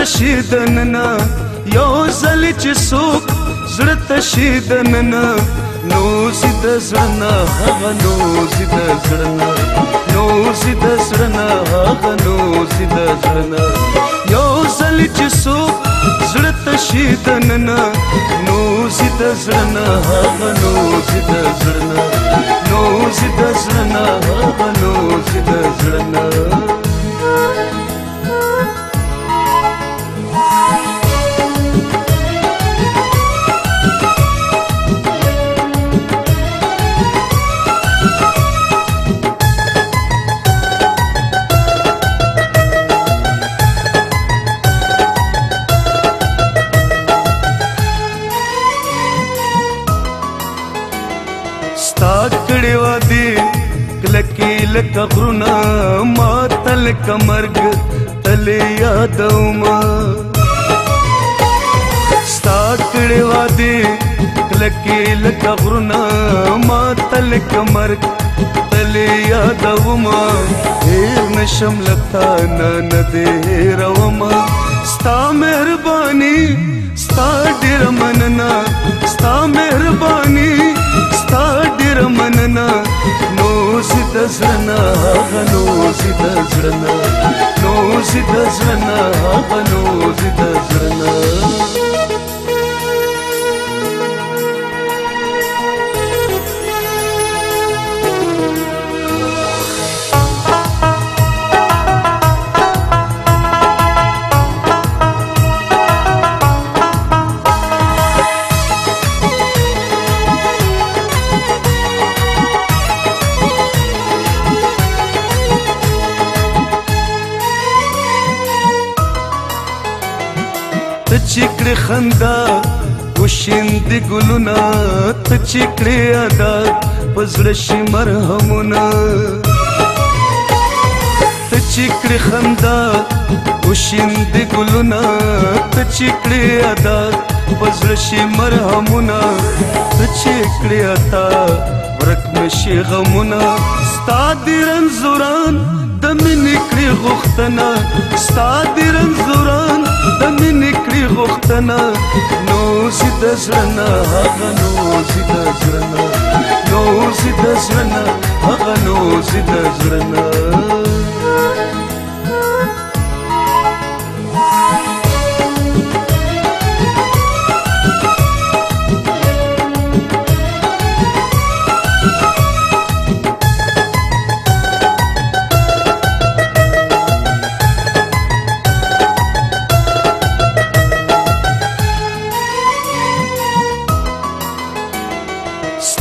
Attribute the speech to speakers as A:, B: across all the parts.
A: تشیدننا یو ځل چې څوک زړه تشیدننا نوزي د زړه هغه نوزي د زړه نوزي د زړه هغه نوزي د زړه یو ځل چې څوک زړه تشیدننا نوزي د زړه هغه نوزي د زړه نوزي د زړه هغه نوزي د زړه ستا کړي وادي کلکی لکه غرونه ما تل کمرګ تل یادوما ستا کړي وادي کلکی لکه غرونه ما تل کمرګ تل یادوما هیر نشم لتا نه دې روما ستا مهرباني ستا ډېر مننه ستا مهرباني ستا ډېر مننه نوزي د زړه هغه نوزي د زړه نوزي د زړه هغه نوزي د زړه تچکړه خندا وشند ګلونا تچکړه ادا پزړه شي مرهمونه تچکړه خندا وشند ګلونا تچکړه ادا پزړه شي مرهمونه تچکړه اتا ورک مشي غمونه ستا د رنزوران د مینې کړې غوښتنه ستا د رنزوران د مینې کړې غوښتنه نوزي د زړه هغه نوزي د زړه نوزي د زړه هغه نوزي د زړه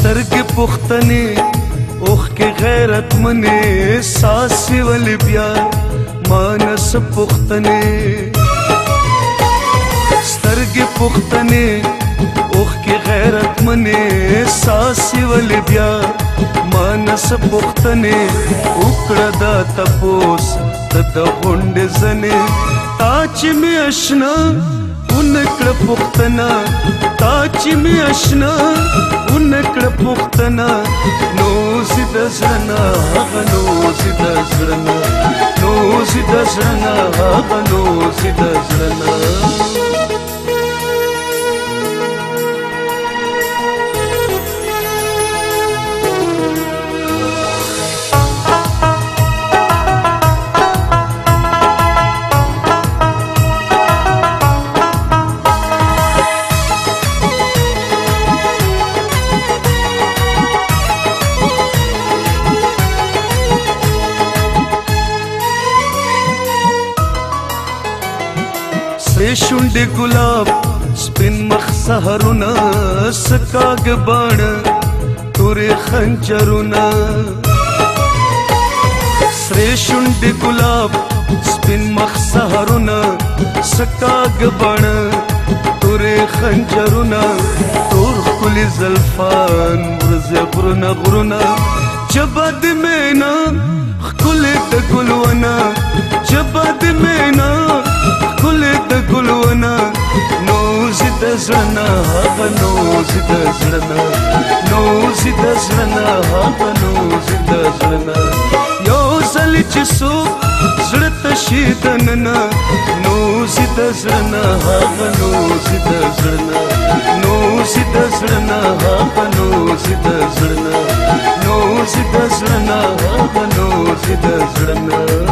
A: سترګې پختنې اوخ کې غیرت منې ساسې ولې بیا مانس پختنې سترګې پختنې اوخ کې غیرت منې ساسې ولې بیا مانس پختنې وکړه دا تپوس ته د غونډې زنې تا چې مې اشنا ونکړه پختنه تا چې مې اشنا ونکړه پختنه نوزي د زړه هغه نوزي د زړه نوزي د زړه هغه نوزي د زړه شونډې ګلاب سپین مخ سحرونه سکاګ باڼ تورې خنجرونه سرې شونډې ګلاب سپین مخ سحرونه سکاګ باڼ تورې خنجرونه تور ښکلي زلفان ورځې غرونه غرونه ژبه د مینا ښکلې د ګلونه ژبه د مینا ښکلې د ګلونه نوزي د زړه هغه نوزي د زړه نوزي د زړه هغه نوزي د زړه یو ځل چې څوک زړه تشیدننا نوزي نوزي د زړه هغه نوزي د زړه نوزي د زړه هغه نوزي د زړه نوزي د زړه هغه نوزي د زړه